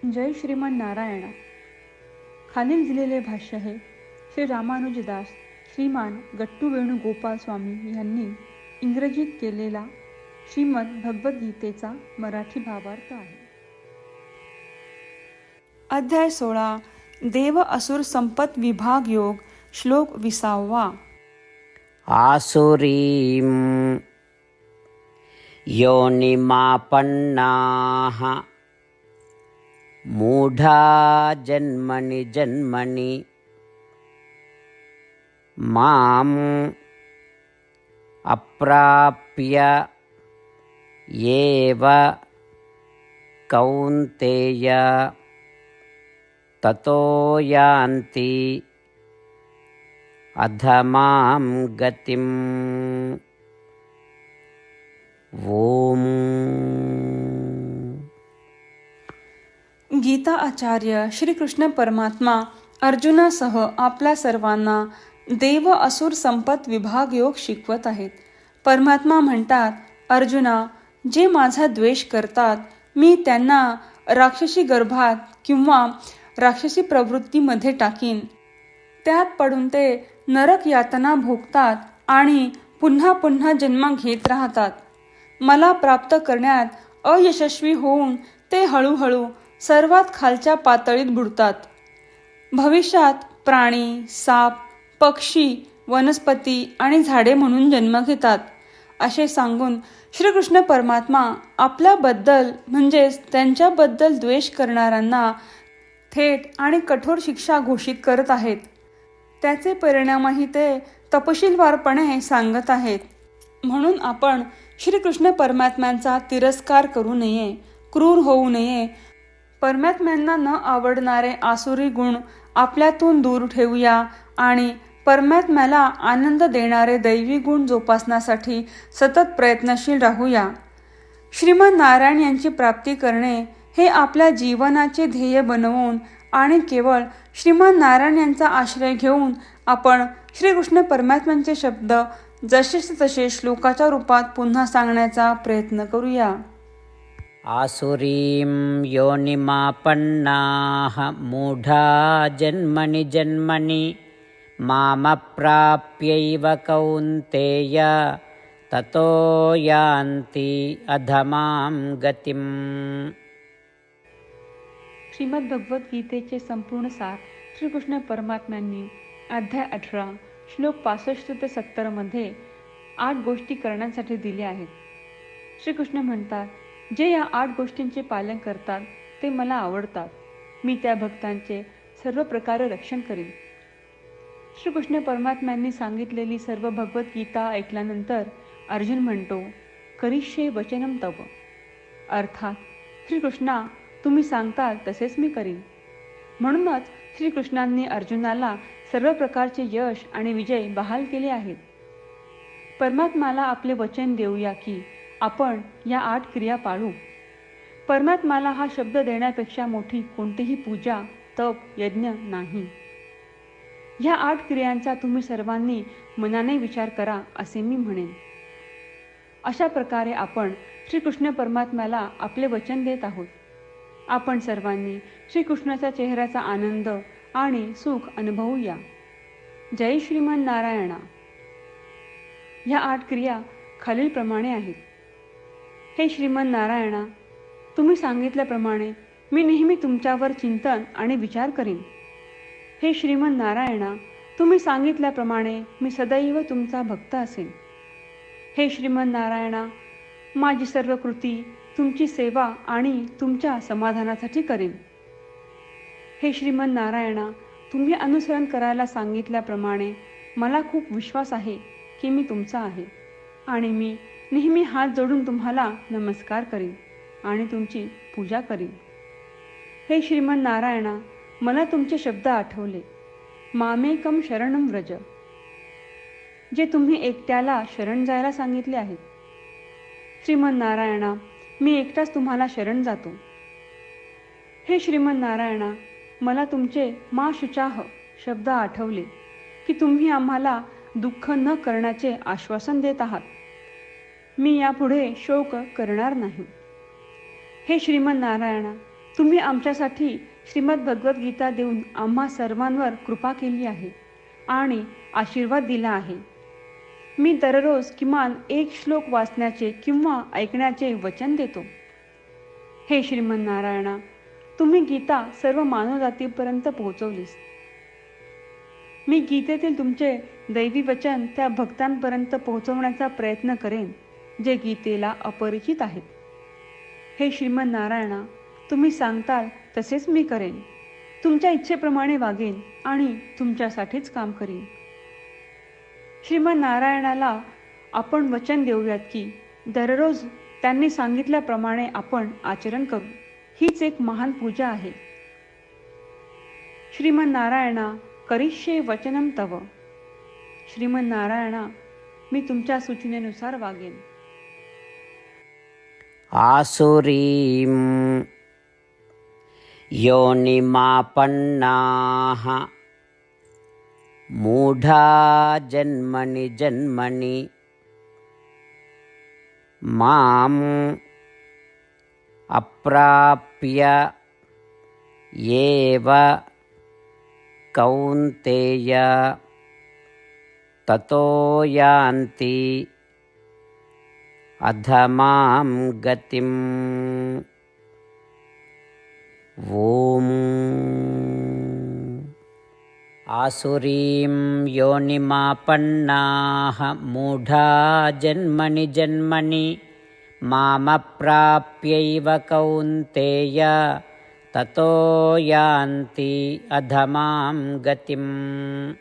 जय श्रीमन नारायणा. खालील दिलेले भाष्य हे श्री रामानुजदास श्रीमान गट्टू वेणुगोपाल स्वामी यांनी इंग्रजीत केलेला श्रीमद भगवद्गीतेचा मराठी भावार्थ आहे. अध्याय 16 देव असुर संपत विभाग योग श्लोक 20. आसुरीं योनिमापन्नाः मूढा जन्मनि जन्मनि माम् अप्राप्य एव कौन्तेय ततो यान्ति अधमां गतिम्. ओम. गीता आचार्य श्री कृष्ण परमात्मा अर्जुनासह आपल्या सर्वांना देव असुर संपत विभाग योग शिकवत आहेत. परमात्मा म्हणतात, अर्जुना, जे माझा द्वेष करतात मी त्यांना राक्षसी गर्भात किंवा राक्षसी प्रवृत्तीमध्ये टाकीन. त्यात पडून ते नरक यातना भोगतात आणि पुन्हा पुन्हा जन्म घेत राहतात. मला प्राप्त करण्यात अयशस्वी होऊन ते हळूहळू सर्वात खालच्या पातळीत बुडतात. भविष्यात प्राणी, साप, पक्षी, वनस्पती आणि झाडे म्हणून जन्म घेतात. असे सांगून श्रीकृष्ण परमात्मा आपल्याबद्दल म्हणजेच त्यांच्याबद्दल द्वेष करणाऱ्यांना थेट आणि कठोर शिक्षा घोषित करत आहेत. त्याचे परिणामही ते तपशीलवारपणे सांगत आहेत. म्हणून आपण श्रीकृष्ण परमात्म्यांचा तिरस्कार करू नये, क्रूर होऊ नये. परमात्म्यांना न आवडणारे आसुरी गुण आपल्यातून दूर ठेवूया आणि परमात्म्याला आनंद देणारे दैवी गुण जोपासण्यासाठी सतत प्रयत्नशील राहूया. श्रीमन नारायण यांची प्राप्ती करणे हे आपल्या जीवनाचे ध्येय बनवून आणि केवळ श्रीमन नारायण यांचा आश्रय घेऊन आपण श्रीकृष्ण परमात्म्यांचे शब्द जसेच तसे श्लोकाच्या रूपात पुन्हा सांगण्याचा प्रयत्न करूया. आसुरीं योनिमापन्नाः मूढा जन्मनि जन्मनि मामप्राप्यैव कौन्तेय ततो यान्ति अधमां गतिम्. श्रीमद भगवद्गीतेचे संपूर्ण सार श्रीकृष्ण परमात्म्यांनी अध्याय 18 श्लोक 65 ते 70 मध्ये 8 गोष्टी करण्यासाठी दिल्या आहेत. श्रीकृष्ण म्हणतात, जे या 8 गोष्टींचे पालन करतात ते मला आवडतात. मी त्या भक्तांचे सर्व प्रकारे रक्षण करीन. श्रीकृष्ण परमात्म्यांनी सांगितलेली सर्व भगवद्गीता ऐकल्यानंतर अर्जुन म्हणतो, करिष्ये वचनम तव. अर्थात श्रीकृष्णा, तुम्ही सांगताल तसेच मी करीन. म्हणूनच श्रीकृष्णांनी अर्जुनाला सर्व प्रकारचे यश आणि विजय बहाल केले आहेत. परमात्म्याला आपले वचन देऊया की आपण या 8 क्रिया पाळू. परमात्म्याला हा शब्द देण्यापेक्षा मोठी कोणतीही पूजा, तप, यज्ञ नाही. या 8 क्रियांचा तुम्ही सर्वांनी मनाने विचार करा असे मी म्हणेन. अशा प्रकारे आपण श्रीकृष्ण परमात्म्याला आपले वचन देत आहोत. आपण सर्वांनी श्रीकृष्णाच्या चेहऱ्याचा आनंद आणि सुख अनुभवूया. जय श्रीमन नारायणा. या 8 क्रिया खालीलप्रमाणे आहेत. हे श्रीमन नारायणा, तुम्ही सांगितल्याप्रमाणे मी नेहमी तुमच्यावर चिंतन आणि विचार करीन. हे श्रीमन नारायणा, तुम्ही सांगितल्याप्रमाणे मी सदैव तुमचा भक्त असेन. हे श्रीमन नारायणा, माझी सर्व कृती तुमची सेवा आणि तुमच्या समाधानासाठी करेन. हे श्रीमन नारायणा, तुम्ही अनुसरण करायला सांगितल्याप्रमाणे मला खूप विश्वास आहे की मी तुमचा आहे आणि मी नेहमी हात जोडून तुम्हाला नमस्कार करीन आणि तुमची पूजा करीन. हे श्रीमन नारायणा, मला तुमचे शब्द आठवले. मामेकम शरणम व्रज, जे तुम्ही एकट्याला शरण जायला सांगितले आहेत. श्रीमन नारायणा, मी एकटाच तुम्हाला शरण जातो. हे श्रीमन नारायणा, मला तुमचे मा शुचाह शब्द आठवले की तुम्ही आम्हाला दुःख न करण्याचे आश्वासन देत आहात. मी यापुढे शोक करणार नाही. हे श्रीमन नारायणा, तुम्ही आमच्यासाठी श्रीमद भगवद्गीता देऊन आम्हा सर्वांवर कृपा केली आहे आणि आशीर्वाद दिला आहे. मी दररोज किमान एक श्लोक वाचण्याचे किंवा ऐकण्याचे वचन देतो. हे श्रीमन्नारायणा, तुम्ही गीता सर्व मानवजातीपर्यंत पोहोचवलीस. मी गीतेतील तुमचे दैवी वचन त्या भक्तांपर्यंत पोहोचवण्याचा प्रयत्न करेन जे गीतेला अपरिचित आहेत. हे श्रीमन्नारायणा, तुम्ही सांगताल तसेच मी करेन. तुमच्या इच्छेप्रमाणे वागेन आणि तुमच्यासाठीच काम करीन. श्रीमन्नारायणाला आपण वचन देऊयात की दररोज त्यांनी सांगितल्याप्रमाणे आपण आचरण करू. हीच एक महान पूजा आहे. श्रीमन्नारायणा, करिष्ये वचनम तव. श्रीमन्नारायणा, मी तुमच्या सूचनेनुसार वागेन. आसुरीं योनिमापन्नाः मूढा जन्मनि जन्मनि माम् अप्राप्य एव कौन्तेय ततो यान्ति अधमां गतिम्. ॐ आसुरीं योनिमापन्नाः मूढा जन्मनि जन्मनि मामप्राप्यैव कौन्तेय ततो यान्ति अधमां गतिम्.